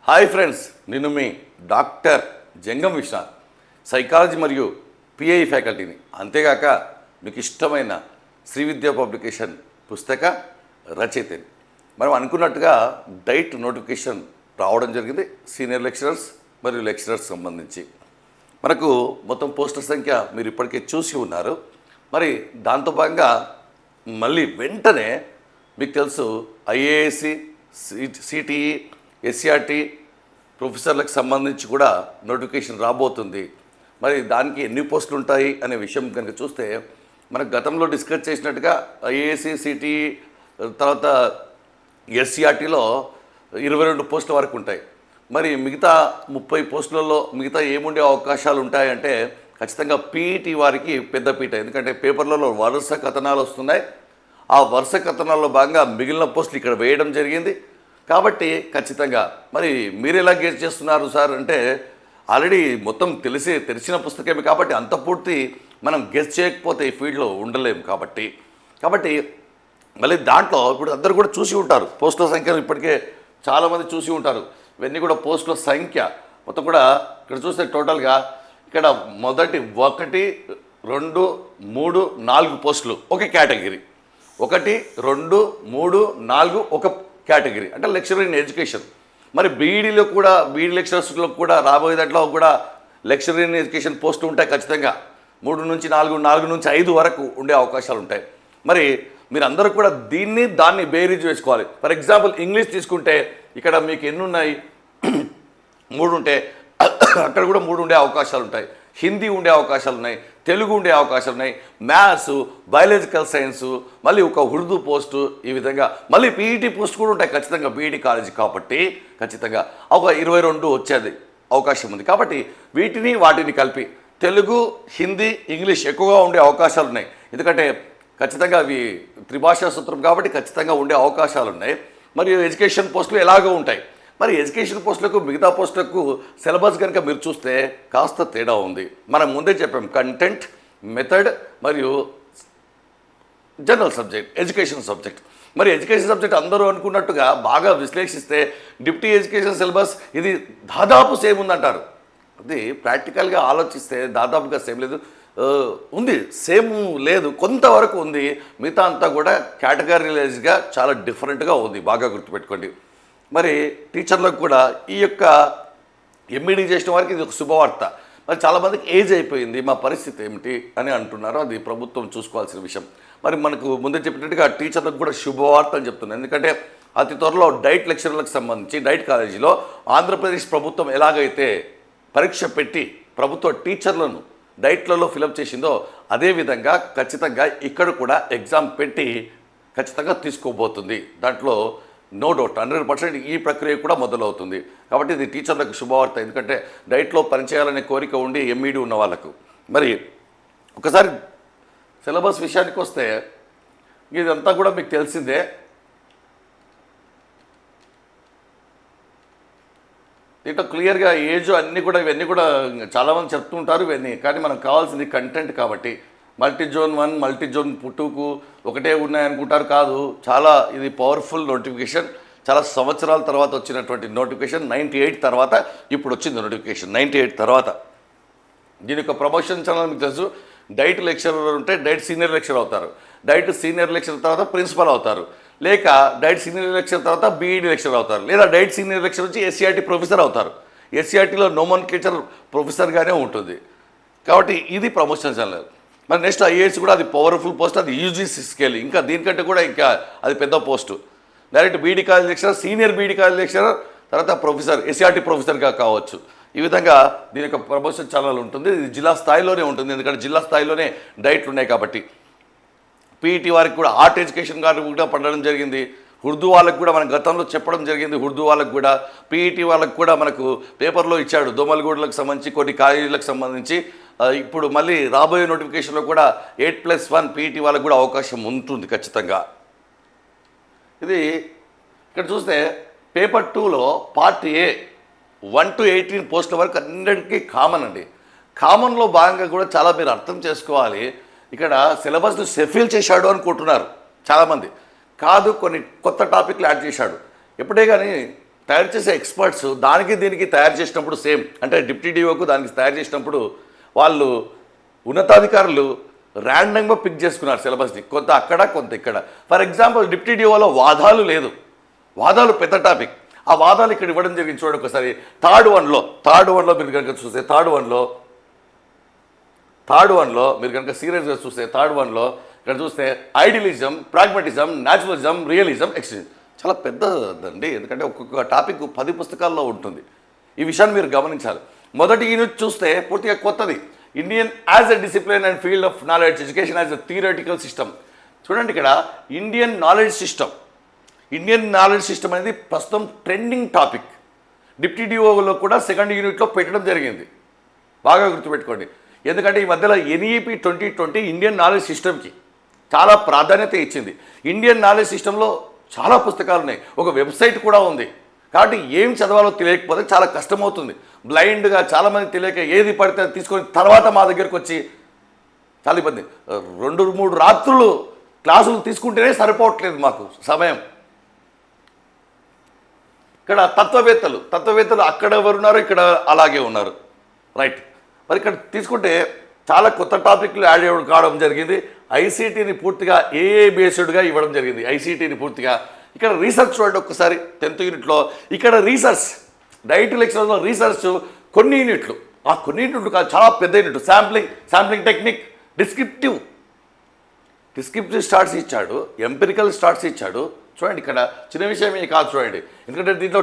Hi friends, నేను మీ doctor జంగం Vishwanath, psychology మరియు pi ఫ్యాకల్టీని. అంతేగాక మీకు ఇష్టమైన శ్రీ విద్యా పబ్లికేషన్ పుస్తక రచయితని. మనం అనుకున్నట్టుగా డైట్ నోటిఫికేషన్ రావడం జరిగింది. సీనియర్ లెక్చరర్స్ మరియు లెక్చరర్స్ సంబంధించి మనకు మొత్తం పోస్టర్ సంఖ్య మీరు ఇప్పటికే చూసి ఉన్నారు. మరి దాంతో భాగంగా మళ్ళీ వెంటనే మీకు తెలుసు ఐఏఎస్సి, సిటిఈ, ఎస్సిఆర్టీ ప్రొఫెసర్లకు సంబంధించి కూడా నోటిఫికేషన్ రాబోతుంది. మరి దానికి ఎన్ని పోస్టులు ఉంటాయి అనే విషయం కనుక చూస్తే మనకు గతంలో డిస్కస్ చేసినట్టుగా ఐఏఎస్సి, సిటిఈ తర్వాత ఎస్సిఆర్టీలో 22 పోస్టుల వరకు ఉంటాయి. మరి మిగతా 30 పోస్టులలో మిగతా ఏముండే అవకాశాలు ఉంటాయంటే ఖచ్చితంగా పీఈటీ వారికి పెద్దపీట. ఎందుకంటే పేపర్లలో వరుస కథనాలు వస్తున్నాయి. ఆ వరుస కథనాల్లో భాగంగా మిగిలిన పోస్టులు ఇక్కడ వేయడం జరిగింది. కాబట్టి ఖచ్చితంగా మరి మీరు ఎలా గెస్ చేస్తున్నారు సార్ అంటే, ఆల్రెడీ మొత్తం తెలిసిన పుస్తకమే కాబట్టి అంత పూర్తి మనం గెస్ చేయకపోతే ఈ ఫీల్డ్లో ఉండలేము. కాబట్టి మళ్ళీ దాంట్లో ఇప్పుడు అందరూ కూడా చూసి ఉంటారు పోస్టుల సంఖ్యను, ఇప్పటికే చాలామంది చూసి ఉంటారు. ఇవన్నీ కూడా పోస్టుల సంఖ్య మొత్తం కూడా ఇక్కడ చూస్తే టోటల్గా ఇక్కడ మొదటి 1, 2, 3, 4 పోస్టులు ఒక కేటగిరీ. 1, 2, 3, 4 ఒక కేటగిరీ అంటే లెక్చరర్ ఇన్ ఎడ్యుకేషన్. మరి బీఈడీలో కూడా బీఈడీ లెక్చరర్స్లో కూడా రాబోయే దాంట్లో కూడా లెక్చరర్ ఇన్ ఎడ్యుకేషన్ పోస్టులు ఉంటాయి. ఖచ్చితంగా 3 నుంచి 4, 4 నుంచి 5 వరకు ఉండే అవకాశాలు ఉంటాయి. మరి మీరు అందరూ కూడా దాన్ని బేరీజ్ వేసుకోవాలి. ఫర్ ఎగ్జాంపుల్ ఇంగ్లీష్ తీసుకుంటే ఇక్కడ మీకు ఎన్ని ఉన్నాయి? 3 ఉంటే అక్కడ కూడా 3 ఉండే అవకాశాలు ఉంటాయి. హిందీ ఉండే అవకాశాలు ఉన్నాయి, తెలుగు ఉండే అవకాశాలు ఉన్నాయి, మ్యాథ్స్, బయాలజికల్ సైన్సు, మళ్ళీ ఒక ఉర్దూ పోస్టు, ఈ విధంగా మళ్ళీ పీఈటీ పోస్ట్ కూడా ఉంటాయి ఖచ్చితంగా బీఈడీ కాలేజీ కాబట్టి ఖచ్చితంగా ఒక 22 వచ్చేది అవకాశం ఉంది. కాబట్టి వాటిని కలిపి తెలుగు, హిందీ, ఇంగ్లీష్ ఎక్కువగా ఉండే అవకాశాలు ఉన్నాయి. ఎందుకంటే ఖచ్చితంగా అవి త్రిభాషా సూత్రం కాబట్టి ఖచ్చితంగా ఉండే అవకాశాలు ఉన్నాయి. మరియు ఎడ్యుకేషన్ పోస్టులు ఎలాగో ఉంటాయి. మరి ఎడ్యుకేషన్ పోస్టులకు మిగతా పోస్టులకు సిలబస్ కనుక మీరు చూస్తే కాస్త తేడా ఉంది. మనం ముందే చెప్పాం కంటెంట్, మెథడ్ మరియు జనరల్ సబ్జెక్ట్, ఎడ్యుకేషన్ సబ్జెక్ట్. మరి ఎడ్యుకేషన్ సబ్జెక్ట్ అందరూ అనుకున్నట్టుగా బాగా విశ్లేషిస్తే డిప్యూటీ ఎడ్యుకేషన్ సిలబస్ ఇది దాదాపు సేమ్ ఉందంటారు. అది ప్రాక్టికల్గా ఆలోచిస్తే దాదాపుగా సేమ్ లేదు, ఉంది, సేమ్ లేదు, కొంతవరకు ఉంది. మిగతా అంతా కూడా కేటగిరీలైజ్గా చాలా డిఫరెంట్గా ఉంది. బాగా గుర్తుపెట్టుకోండి. మరి టీచర్లకు కూడా ఈ యొక్క ఎంఈడీ చేసిన వారికి ఇది ఒక శుభవార్త. మరి చాలామందికి ఏజ్ అయిపోయింది, మా పరిస్థితి ఏమిటి అని అంటున్నారు. అది ప్రభుత్వం చూసుకోవాల్సిన విషయం. మరి మనకు ముందే చెప్పినట్టుగా టీచర్లకు కూడా శుభవార్త అని చెప్తున్నాను. ఎందుకంటే అతి త్వరలో డైట్ లెక్చరర్లకు సంబంధించి డైట్ కాలేజీలో ఆంధ్రప్రదేశ్ ప్రభుత్వం ఎలాగైతే పరీక్ష పెట్టి ప్రభుత్వ టీచర్లను డైట్లలో ఫిలప్ చేసిందో అదేవిధంగా ఖచ్చితంగా ఇక్కడ కూడా ఎగ్జామ్ పెట్టి ఖచ్చితంగా తీసుకోబోతుంది. దాంట్లో నో డౌట్ 100% ఈ ప్రక్రియ కూడా మొదలవుతుంది. కాబట్టి ఇది టీచర్లకు శుభవార్త. ఎందుకంటే డైట్లో పనిచేయాలనే కోరిక ఉండి ఎంఈడీ ఉన్న వాళ్ళకు. మరి ఒకసారి సిలబస్ విషయానికి వస్తే ఇదంతా కూడా మీకు తెలిసిందే. దీంట్లో క్లియర్గా ఏజ్ ఇవన్నీ కూడా చాలామంది చెప్తుంటారు ఇవన్నీ. కానీ మనకు కావాల్సింది కంటెంట్ కాబట్టి మల్టీజోన్ 1, మల్టీజోన్ 2కు ఒకటే ఉన్నాయనుకుంటారు. కాదు, చాలా ఇది పవర్ఫుల్ నోటిఫికేషన్. చాలా సంవత్సరాల తర్వాత వచ్చినటువంటి నోటిఫికేషన్. 98 తర్వాత ఇప్పుడు వచ్చింది నోటిఫికేషన్. 98 తర్వాత దీని యొక్క ప్రమోషన్ ఛానల్ మీకు తెలుసు. డైట్ లెక్చరర్ ఉంటే డైట్ సీనియర్ లెక్చరర్ అవుతారు, డైట్ సీనియర్ లెక్చరర్ తర్వాత ప్రిన్సిపల్ అవుతారు, లేక డైట్ సీనియర్ లెక్చరర్ తర్వాత బీఈడీ లెక్చరర్ అవుతారు, లేదా డైట్ సీనియర్ లెక్చరర్ వచ్చి ఎస్సిఆర్టీ ప్రొఫెసర్ అవుతారు. ఎస్సిఆర్టీలో నోమన్క్లేచర్ ప్రొఫెసర్గానే ఉంటుంది. కాబట్టి ఇది ప్రమోషన్ ఛానల్. మరి నెక్స్ట్ ఐఏఎస్ కూడా అది పవర్ఫుల్ పోస్ట్, అది యూజీసీ స్కేల్, ఇంకా దీనికంటే కూడా ఇంకా అది పెద్ద post. Direct BEd college lecturer, senior BEd college lecturer, తర్వాత ప్రొఫెసర్, ఎస్సిఆర్టీ ప్రొఫెసర్గా కావచ్చు. ఈ విధంగా దీని యొక్క ప్రమోషన్ ఛానల్ ఉంటుంది. ఇది జిల్లా స్థాయిలోనే ఉంటుంది. ఎందుకంటే జిల్లా స్థాయిలోనే డైట్లు ఉన్నాయి కాబట్టి. పీఈటీ వారికి కూడా ఆర్ట్ ఎడ్యుకేషన్ గారికి కూడా పడడం జరిగింది. ఉర్దూ వాళ్ళకు కూడా మనం గతంలో చెప్పడం జరిగింది. ఉర్దూ వాళ్ళకు కూడా పీఈటీ వాళ్ళకు కూడా మనకు పేపర్లో ఇచ్చాడు. దోమలగూడలకు సంబంధించి కొన్ని కాలేజీలకు సంబంధించి. ఇప్పుడు మళ్ళీ రాబోయే నోటిఫికేషన్లో కూడా 8+1 పీఈటీ వాళ్ళకు కూడా అవకాశం ఉంటుంది ఖచ్చితంగా. ఇది ఇక్కడ చూస్తే పేపర్ 2లో పార్ట్ ఏ 1 to 18 పోస్టుల వరకు అన్నింటికీ కామన్ అండి. కామన్లో భాగంగా కూడా చాలా మీరు అర్థం చేసుకోవాలి. ఇక్కడ సిలబస్ను షెఫిల్ చేశాడు అనుకుంటున్నారు చాలామంది. కాదు, కొన్ని కొత్త టాపిక్లు యాడ్ చేశాడు. ఎప్పుడే కానీ తయారు చేసే ఎక్స్పర్ట్స్ దానికి దీనికి తయారు చేసినప్పుడు సేమ్, అంటే డిప్యూటీ డిఓకు దానికి తయారు చేసినప్పుడు వాళ్ళు ఉన్నతాధికారులు ర్యాండమ్గా పిక్ చేసుకున్నారు సిలబస్ని, కొంత అక్కడ కొంత ఇక్కడ. ఫర్ ఎగ్జాంపుల్ డిప్యూటీ డిఓలో వాదాలు లేదు, వాదాలు పెద్ద టాపిక్, ఆ వాదాలు ఇక్కడ ఇవ్వడం జరిగింది. చూడండి ఒకసారి థర్డ్ వన్లో మీరు కనుక చూస్తే థర్డ్ వన్లో మీరు కనుక సీరియస్గా చూస్తే థర్డ్ వన్లో ఇక్కడ చూస్తే ఐడియలిజం, ప్రాగ్మటిజం, న్యాచురలిజం, రియలిజం, ఎక్స్ట్రీమ్ చాలా పెద్దదండి. ఎందుకంటే ఒక్కొక్క టాపిక్ 10 పుస్తకాల్లో ఉంటుంది. ఈ విషయాన్ని మీరు గమనించాలి. మొదటి యూనిట్ చూస్తే పూర్తిగా కొత్తది, Indian as a discipline and field of knowledge, education as a theoretical system. చూడండి ఇక్కడ ఇండియన్ నాలెడ్జ్ సిస్టమ్ అనేది ప్రస్తుతం ట్రెండింగ్ టాపిక్. డిప్యూటీ డిఓలో కూడా సెకండ్ యూనిట్లో పెట్టడం జరిగింది, బాగా గుర్తుపెట్టుకోండి. ఎందుకంటే ఈ మధ్యలో ఎన్ఈపి 2020 ఇండియన్ నాలెడ్జ్ సిస్టమ్కి చాలా ప్రాధాన్యత ఇచ్చింది. ఇండియన్ నాలెడ్జ్ సిస్టంలో చాలా పుస్తకాలు ఉన్నాయి, ఒక వెబ్సైట్ కూడా ఉంది. కాబట్టి ఏం చదవాలో తెలియకపోతే చాలా కష్టమవుతుంది. బ్లైండ్గా చాలామంది తెలియక ఏది పడితే తీసుకొని తర్వాత మా దగ్గరకు వచ్చి చాలా ఇబ్బంది. 2-3 రాత్రులు క్లాసులు తీసుకుంటేనే సరిపోవట్లేదు మాకు సమయం. ఇక్కడ తత్వవేత్తలు అక్కడ ఎవరున్నారు, ఇక్కడ అలాగే ఉన్నారు, రైట్. మరి ఇక్కడ తీసుకుంటే చాలా కొత్త టాపిక్లు యాడ్ కావడం జరిగింది. ఐసీటీని పూర్తిగా ఏఏ బేస్డ్గా ఇవ్వడం జరిగింది, ఐసీటీని పూర్తిగా. ఇక్కడ రీసెర్చ్ చూడండి ఒక్కసారి 10th యూనిట్లో. ఇక్కడ రీసెర్చ్ డైట్ లెక్చర్లో రీసెర్చ్ కొన్ని యూనిట్లు, ఆ కొన్ని యూనిట్లు కాదు చాలా పెద్ద unit. Sampling technique, descriptive starts ఇచ్చాడు, ఎంపిరికల్ స్టార్ట్స్ ఇచ్చాడు. చూడండి ఇక్కడ చిన్న విషయమే కాదు చూడండి, ఎందుకంటే దీంట్లో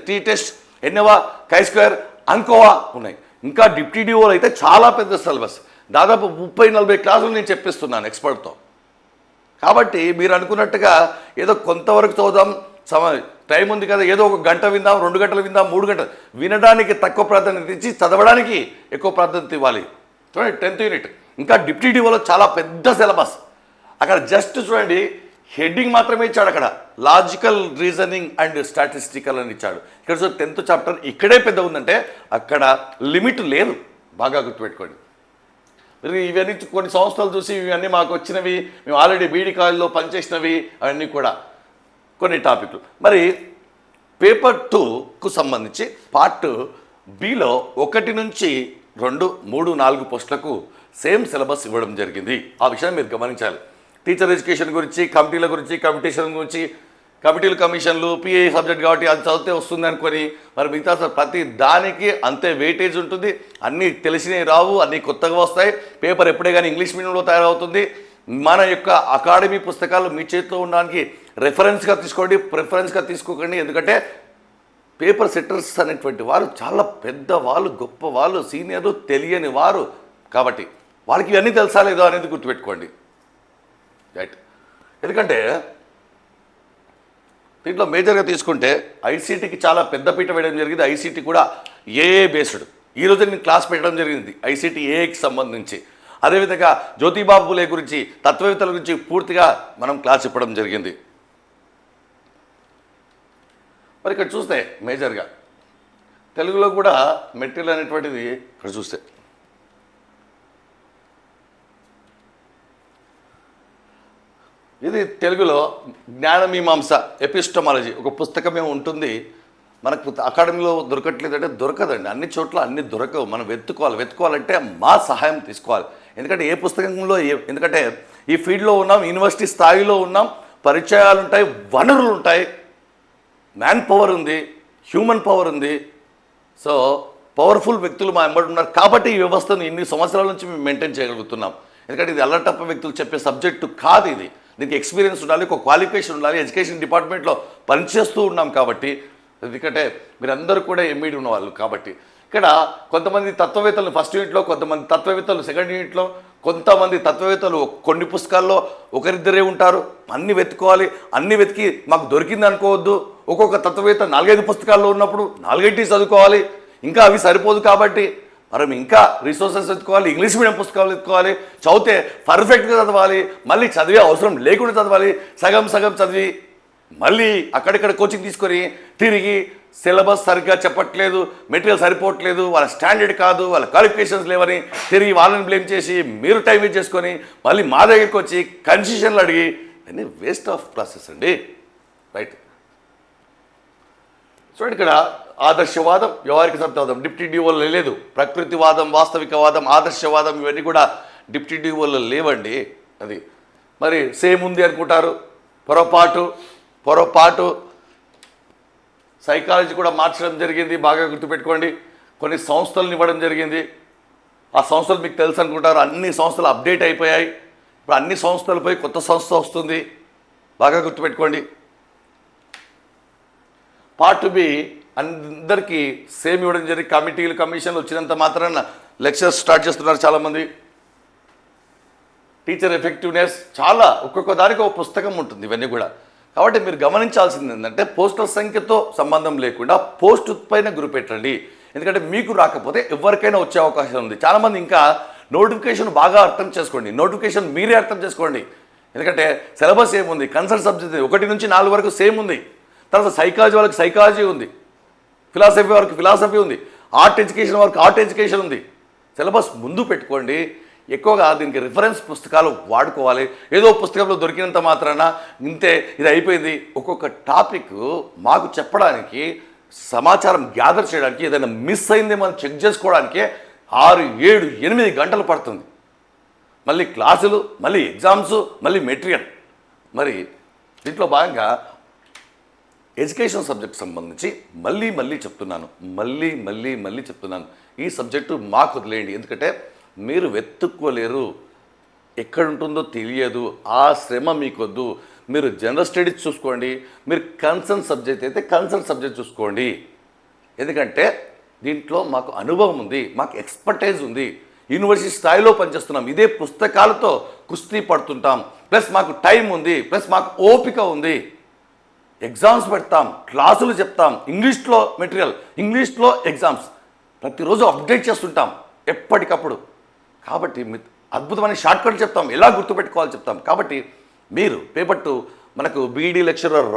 టీ టెస్ట్, ఎన్నోవా, కై-స్క్వేర్, అన్కోవా ఉన్నాయి. ఇంకా డిప్యూటీ డిఓలో అయితే చాలా పెద్ద సిలబస్, దాదాపు 30-40 క్లాసులు నేను చెప్పిస్తున్నాను ఎక్స్పర్ట్తో. కాబట్టి మీరు అనుకున్నట్టుగా ఏదో కొంతవరకు చదువుదాం, టైం ఉంది కదా, ఏదో 1 గంట విందాం, 2 గంటలు విందాం, 3 గంటలు వినడానికి తక్కువ ప్రాధాన్యత ఇచ్చి చదవడానికి ఎక్కువ ప్రాధాన్యత ఇవ్వాలి. చూడండి 10th యూనిట్ ఇంకా డిప్యూటీ డిఓలో చాలా పెద్ద సిలబస్. అక్కడ జస్ట్ చూడండి హెడ్డింగ్ మాత్రమే ఇచ్చాడు, అక్కడ లాజికల్ రీజనింగ్ అండ్ స్టాటిస్టికల్ అని ఇచ్చాడు. ఇక్కడ సో 10th చాప్టర్ ఇక్కడే పెద్ద ఉందంటే అక్కడ లిమిట్ లేదు, బాగా గుర్తుపెట్టుకోండి. మీరు ఇవన్నీ కొన్ని సంస్థలు చూసి ఇవన్నీ మాకు వచ్చినవి, మేము ఆల్రెడీ బీడీ కాలేజ్లో పనిచేసినవి, అవన్నీ కూడా కొన్ని టాపిక్లు. మరి పేపర్ 2కు సంబంధించి పార్ట్ బిలో 1 నుంచి 2, 3, 4 పోస్టులకు సేమ్ సిలబస్ ఇవ్వడం జరిగింది. ఆ విషయాన్ని మీరు గమనించాలి. టీచర్ ఎడ్యుకేషన్ గురించి, కమిటీల గురించి, కాంపిటీషన్ గురించి, కమిటీలు, కమిషన్లు, పిఏ సబ్జెక్ట్ కాబట్టి అది చదివితే వస్తుంది అనుకొని మరి మిగతా ప్రతి దానికి అంతే వెయిటేజ్ ఉంటుంది. అన్నీ తెలిసినవి రావు, అన్నీ కొత్తగా వస్తాయి. పేపర్ ఎప్పుడే కానీ ఇంగ్లీష్ మీడియంలో తయారవుతుంది. మన యొక్క అకాడమీ పుస్తకాలు మీ చేతిలో ఉండడానికి రెఫరెన్స్గా తీసుకోండి, ప్రిఫరెన్స్గా తీసుకోకండి. ఎందుకంటే పేపర్ సెట్టర్స్ అనేటువంటి వారు చాలా పెద్దవాళ్ళు, గొప్ప వాళ్ళు, సీనియర్లు, తెలియని వారు. కాబట్టి వాళ్ళకి ఇవన్నీ తెలుసా లేదో అనేది గుర్తుపెట్టుకోండి, రైట్. ఎందుకంటే దీంట్లో మేజర్గా తీసుకుంటే ఐసీటీకి చాలా పెద్దపీట వేయడం జరిగింది. ఐసీటీ కూడా ఏఏ బేస్డ్. ఈరోజు నేను క్లాస్ పెట్టడం జరిగింది ఐసీటీ ఏఏకి సంబంధించి. అదేవిధంగా జ్యోతిబాబు ఫులే గురించి, తత్వవేత్తల గురించి పూర్తిగా మనం క్లాస్ చెప్పడం జరిగింది. మరి ఇక్కడ చూస్తే మేజర్గా తెలుగులో కూడా మెటీరియల్ అనేటువంటిది ఇక్కడ చూస్తే ఇది తెలుగులో జ్ఞానమీమాంస, ఎపిస్టమాలజీ ఒక పుస్తకమే ఉంటుంది. మనకు అకాడమీలో దొరకట్లేదంటే దొరకదండి, అన్ని చోట్ల అన్ని దొరకవు. మనం వెతుకోవాలంటే మా సహాయం తీసుకోవాలి. ఎందుకంటే ఏ పుస్తకంలో ఎందుకంటే ఈ ఫీల్డ్లో ఉన్నాం, యూనివర్సిటీ స్థాయిలో ఉన్నాం, పరిచయాలు ఉంటాయి, వనరులు ఉంటాయి, మ్యాన్ పవర్ ఉంది, హ్యూమన్ పవర్ ఉంది. సో పవర్ఫుల్ వ్యక్తులు మా వెంబడి ఉన్నారు. కాబట్టి ఈ వ్యవస్థను ఇన్ని సంవత్సరాల నుంచి మేము మెయింటైన్ చేయగలుగుతున్నాం. ఎందుకంటే ఇది అల్లటప్ప వ్యక్తులు చెప్పే సబ్జెక్టు కాదు, ఇది దీనికి ఎక్స్పీరియన్స్ ఉండాలి, ఒక క్వాలిఫికేషన్ ఉండాలి, ఎడ్యుకేషన్ డిపార్ట్మెంట్లో పనిచేస్తూ ఉన్నాం. కాబట్టి ఎందుకంటే మీరందరూ కూడా ఎంఈడి ఉన్నవాళ్ళు. కాబట్టి ఇక్కడ కొంతమంది తత్వవేత్తలు ఫస్ట్ యూనిట్లో, కొంతమంది తత్వవేత్తలు సెకండ్ యూనిట్లో, కొంతమంది తత్వవేత్తలు కొన్ని పుస్తకాల్లో ఒకరిద్దరే ఉంటారు. అన్నీ వెతుకోవాలి, అన్నీ వెతికి మాకు దొరికింది అనుకోవద్దు. ఒక్కొక్క తత్వవేత్త 4-5 పుస్తకాల్లో ఉన్నప్పుడు 4 చదువుకోవాలి. ఇంకా అవి సరిపోదు. కాబట్టి మనం ఇంకా రిసోర్సెస్ వెతుకోవాలి, ఇంగ్లీష్ మీడియం పుస్తకాలు వెతుకోవాలి, చదివితే పర్ఫెక్ట్గా చదవాలి, మళ్ళీ చదివే అవసరం లేకుండా చదవాలి. సగం చదివి మళ్ళీ అక్కడిక్కడ కోచింగ్ తీసుకొని తిరిగి సిలబస్ సరిగ్గా చెప్పట్లేదు, మెటీరియల్ సరిపోవట్లేదు, వాళ్ళ స్టాండర్డ్ కాదు, వాళ్ళ క్వాలిఫికేషన్స్ లేవని తిరిగి వాళ్ళని బ్లేమ్ చేసి మీరు టైం వేస్ట్ చేసుకొని మళ్ళీ మా దగ్గరికి వచ్చి కన్సెషన్లు అడిగి అన్నీ వేస్ట్ ఆఫ్ ప్రాసెస్ అండి, రైట్. చూడండి ఇక్కడ ఆదర్శవాదం, వ్యవహారిక సత్యవాదం డిప్టీ డిఓలో లేదు. ప్రకృతివాదం, వాస్తవికవాదం, ఆదర్శవాదం ఇవన్నీ కూడా డిప్టీ డిఓలో లేవండి. అది మరి సేమ్ ఉంది అనుకుంటారు. పొరపాటు సైకాలజీ కూడా మార్చడం జరిగింది. బాగా గుర్తుపెట్టుకోండి. కొన్ని సంస్థలను ఇవ్వడం జరిగింది. ఆ సంస్థలు మీకు తెలుసు అనుకుంటారు. అన్ని సంస్థలు అప్డేట్ అయిపోయాయి. ఇప్పుడు అన్ని సంస్థలపై కొత్త సంస్థ వస్తుంది. బాగా గుర్తుపెట్టుకోండి. పార్ట్ బి అందరికీ సేమ్ ఇవ్వడం జరిగింది. కమిటీలు, కమిషన్లు వచ్చినంత మాత్రాన లెక్చర్స్ స్టార్ట్ చేస్తున్నారు చాలామంది. టీచర్ ఎఫెక్టివ్నెస్ చాలా ఒక్కొక్క దానికి ఒక పుస్తకం ఉంటుంది ఇవన్నీ కూడా. కాబట్టి మీరు గమనించాల్సింది ఏంటంటే పోస్టుల సంఖ్యతో సంబంధం లేకుండా పోస్ట్ పైన గురి పెట్టండి. ఎందుకంటే మీకు రాకపోతే ఎవరికైనా వచ్చే అవకాశం ఉంది. చాలామంది ఇంకా నోటిఫికేషన్ బాగా అర్థం చేసుకోండి. నోటిఫికేషన్ మీరే అర్థం చేసుకోండి. ఎందుకంటే సిలబస్ ఏముంది, కన్సల్ట్ సబ్జెక్ట్ 1 నుంచి 4 వరకు సేమ్ ఉంది. తర్వాత సైకాలజీ వాళ్ళకి సైకాలజీ ఉంది, ఫిలాసఫీ వరకు ఫిలాసఫీ ఉంది, ఆర్ట్ ఎడ్యుకేషన్ వరకు ఆర్ట్ ఎడ్యుకేషన్ ఉంది. సిలబస్ ముందు పెట్టుకోండి. ఎక్కువగా దీనికి రిఫరెన్స్ పుస్తకాలు వాడుకోవాలి. ఏదో పుస్తకంలో దొరికినంత మాత్రాన ఇంతే ఇది అయిపోయింది. ఒక్కొక్క టాపిక్ మాకు చెప్పడానికి, సమాచారం గ్యాదర్ చేయడానికి, ఏదైనా మిస్ అయింది మనం చెక్ చేసుకోవడానికే 6, 7, 8 గంటలు పడుతుంది. మళ్ళీ క్లాసులు, మళ్ళీ ఎగ్జామ్స్, మళ్ళీ మెటీరియల్. మరి దీంట్లో భాగంగా ఎడ్యుకేషన్ సబ్జెక్ట్ సంబంధించి మళ్ళీ చెప్తున్నాను. ఈ సబ్జెక్టు మాకు వదిలేయండి. ఎందుకంటే మీరు వెతుక్కోలేరు, ఎక్కడుంటుందో తెలియదు, ఆ శ్రమ మీకొద్దు. మీరు జనరల్ స్టడీస్ చూసుకోండి. మీరు కన్సర్న్ సబ్జెక్ట్ అయితే కన్సర్న్ సబ్జెక్ట్ చూసుకోండి. ఎందుకంటే దీంట్లో మాకు అనుభవం ఉంది, మాకు ఎక్స్పర్టైజ్ ఉంది, యూనివర్సిటీ స్థాయిలో పనిచేస్తున్నాం, ఇదే పుస్తకాలతో కుస్తీ పడుతుంటాం, ప్లస్ మాకు టైం ఉంది, ప్లస్ మాకు ఓపిక ఉంది. ఎగ్జామ్స్ పెడతాం, క్లాసులు చెప్తాం, ఇంగ్లీష్లో మెటీరియల్, ఇంగ్లీష్లో ఎగ్జామ్స్ ప్రతిరోజు అప్డేట్ చేస్తుంటాం ఎప్పటికప్పుడు. కాబట్టి అద్భుతమైన షార్ట్కట్ చెప్తాం, ఎలా గుర్తుపెట్టుకోవాలో చెప్తాం. కాబట్టి మీరు పేపర్ 2 మనకు బీఈడీ లెక్చరర్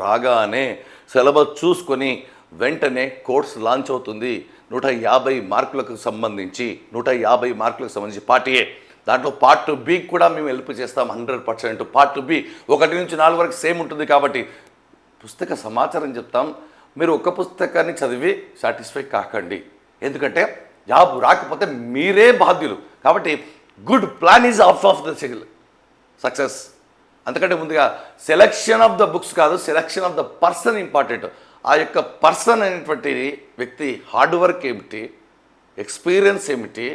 రాగానే సిలబస్ చూసుకొని వెంటనే కోర్స్ లాంచ్ అవుతుంది. 150 మార్కులకు సంబంధించి పార్ట్ ఏ. దాంట్లో పార్ట్ బి కూడా మేము హెల్ప్ చేస్తాం 100%. పార్ట్ బి 1 నుంచి 4 వరకు సేమ్ ఉంటుంది. కాబట్టి పుస్తక సమాచారం చెప్తాం. మీరు ఒక పుస్తకాన్ని చదివి సాటిస్ఫై కాకండి. ఎందుకంటే జాబ్ రాకపోతే మీరే బాధ్యులు. కాబట్టి good plan is half of the success. అంతకంటే ముందుగా సెలెక్షన్ ఆఫ్ ద బుక్స్ కాదు, selection of the person important. ఆ యొక్క పర్సన్ అనేటువంటి వ్యక్తి హార్డ్ వర్క్ ఏమిటి, ఎక్స్పీరియన్స్ ఏమిటి,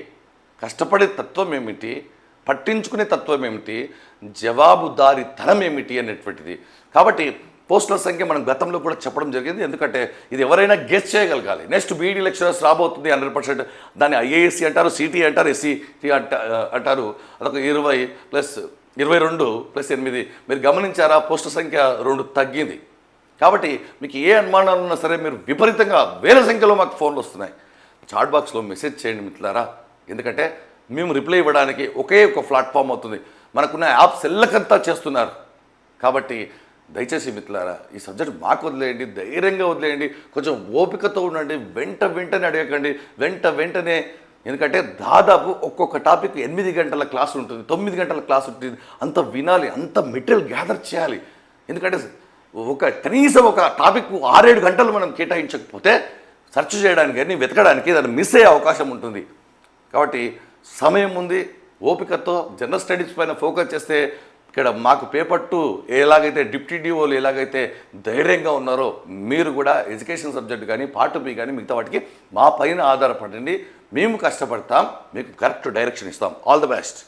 కష్టపడే తత్వం ఏమిటి, పట్టించుకునే తత్వం ఏమిటి, జవాబుదారీతనం ఏమిటి అనేటువంటిది. కాబట్టి పోస్టుల సంఖ్య మనం గతంలో కూడా చెప్పడం జరిగింది. ఎందుకంటే ఇది ఎవరైనా గెస్ చేయగలగాలి. నెక్స్ట్ బీఈడీ లెక్చరర్స్ రాబోతుంది 100%. దాన్ని ఐఏఎస్సీ అంటారు, సిటీ అంటారు, ఎస్సీటీ అంటారు. అదొక 20 + 22 + 8. మీరు గమనించారా, పోస్టుల సంఖ్య 2 తగ్గింది. కాబట్టి మీకు ఏ అనుమానాలు ఉన్నా సరే మీరు విపరీతంగా వేల సంఖ్యలో మాకు ఫోన్లు వస్తున్నాయి. చాట్ బాక్స్లో మెసేజ్ చేయండి మిత్రులారా. ఎందుకంటే మేము రిప్లై ఇవ్వడానికి ఒకే ఒక ప్లాట్ఫామ్ అవుతుంది. మనకున్న యాప్స్ ఎల్లకంతా చేస్తున్నారు. కాబట్టి దయచేసి మిత్రులారా ఈ సబ్జెక్ట్ మాకు వదిలేయండి, ధైర్యంగా వదిలేయండి, కొంచెం ఓపికతో ఉండండి, వెంటనే అడగకండి, వెంటనే. ఎందుకంటే దాదాపు ఒక్కొక్క టాపిక్ 8 గంటల క్లాస్ ఉంటుంది, 9 గంటల క్లాస్ ఉంటుంది. అంత వినాలి, అంత మెటీరియల్ గ్యాదర్ చేయాలి. ఎందుకంటే కనీసం ఒక టాపిక్ 6-7 గంటలు మనం కేటాయించకపోతే సెర్చ్ చేయడానికి కానీ వెతకడానికి దాన్ని మిస్ అయ్యే అవకాశం ఉంటుంది. కాబట్టి సమయం ఉంది, ఓపికతో జనరల్ స్టడీస్ పైన ఫోకస్ చేస్తే ఇక్కడ మాకు పేపర్ 2 ఎలాగైతే డిప్టీ డిఓలు ఎలాగైతే ధైర్యంగా ఉన్నారో మీరు కూడా ఎడ్యుకేషన్ సబ్జెక్ట్ కానీ పార్ట్ బి కానీ మిగతా వాటికి మా పైన ఆధారపడండి. మేము కష్టపడతాం, మీకు కరెక్ట్ డైరెక్షన్ ఇస్తాం. All the best.